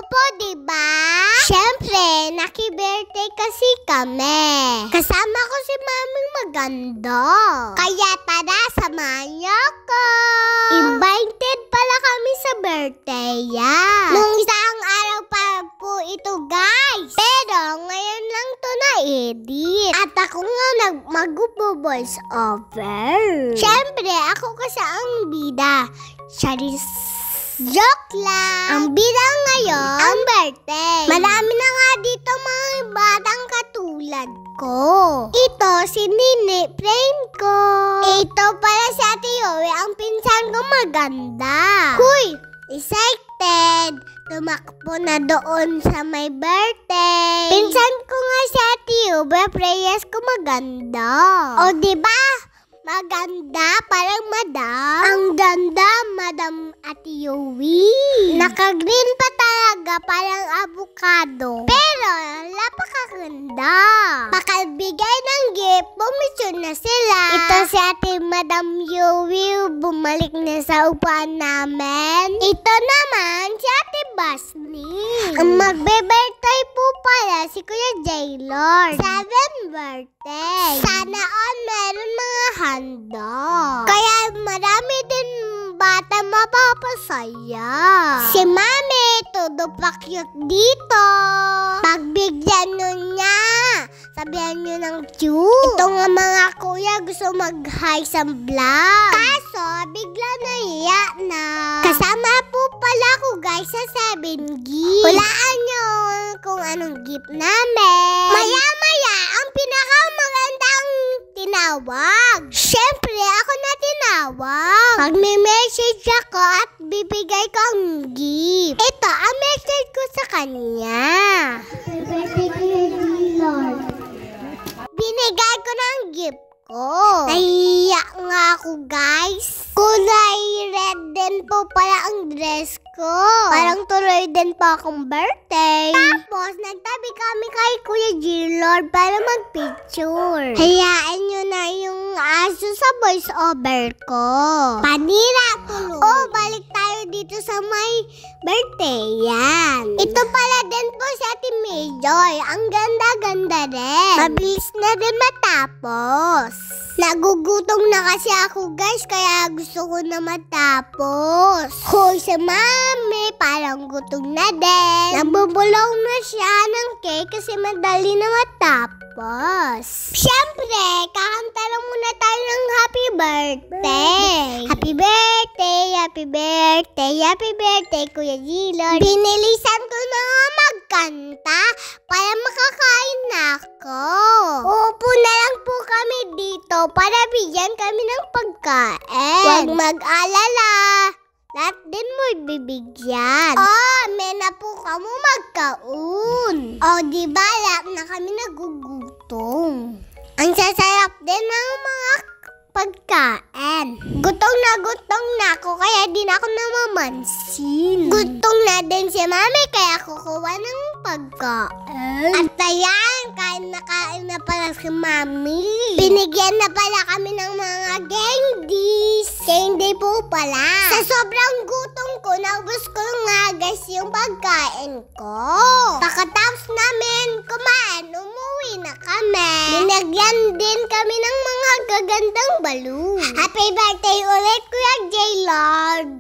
po, diba? Siyempre, naki-birthday kasi kami. Kasama ko si Maming maganda. Kaya tara, samahan niyo ako. Invited pala kami sa birthday niya. Nung isang araw pa po ito, guys. Pero ngayon lang to na-edit. At ako nga mag-voice over. Siyempre, ako kasi ang bida. Charis. Joke lang! Ang bida ngayon, ang birthday. Marami na nga dito mga batang katulad ko. Ito, si Nini, friend ko. Ito pala si Ate Yowie, ang pinsan ko maganda. Huy! Excited! Tumakbo na doon sa may birthday. Pinsan ko nga si Ate Yowie, prayers ko maganda. O diba? Maganda, parang madam. Ang ganda, Madam Ate Yowie. Naka-green pa talaga, parang avocado. Pero, napakaganda. Pakalbigay ng gift, bumisyon na sila. Ito si Ate Madam Yowie, bumalik na sa upuan namin. Ito naman, si Ate Basni. Ang magbe-birthday po pala si Kuya Jaylord. 7th birthday. Sana all meron mga handa. Kaya marami din bata mapapasaya. Si Mami, todo pa cute dito. Pagbigyan nyo niya, sabihan nyo ng cute. Ito nga mga kuya gusto mag-hi sa vlog. Kaso, bigla nahiya na. Kasama po pala ko guys sa 7 gift. Hulaan nyo kung anong gift namin. Maya-maya, ang pinakamagandang tinawag. Siyempre, ako na tinawag. Pag may message ako at bibigay ko ang gift. Ito, ang message ko sa kanya. Binigay ko ng gift ko. Nahiya nga ako, guys. Kulay red din po pala ang dress ko. Parang tuloy din po akong birthday. Tapos, nagtabi kami kay Kuya Jaylord para mag-picture. Hayaan nyo na yung aso sa voice over ko. Panira tuloy. Oh, balik tayo dito sa may birthday yan. Ito pala din po si Ate Mayjoy. Ang ganda-ganda rin. Mabilis na din matapos. Nagugutom na kasi ako guys, kaya gusto ko na matapos. Hoy sa Mami, parang gutom na din. Nabubulong na siya ng cake kasi madali na matapos. Siyempre, kakanta lang muna tayo ng happy birthday. Happy birthday, happy birthday, happy birthday, Kuya Jaylord. Binilisan ko na nga magkanta para makakain na ako. Uupo na lang po kami dito para bigyan kami ng pagkain. Huwag mag-alala. Lahat din mo ibibigyan. Oh, may na po kamo magkaun. Oh, diba? Lahat na kami nagugutom. Ang sasarap din ng mga pagkain. Gutong na ako, kaya din ako namamansin. Gutong na din si Mami, kaya kukuha ng pagkain. At ayan, kain na pala si Mami. Binigyan na pala kami ng mga candies. Candy po pala. Sa sobrang gutom ko, naubos ko nga guys yung pagkain ko. Pagkatapos namin kumain, umuwi na kami. Binagyan din kami ng mga gagandang balloon. Happy birthday ulit, Kuya Jaylord!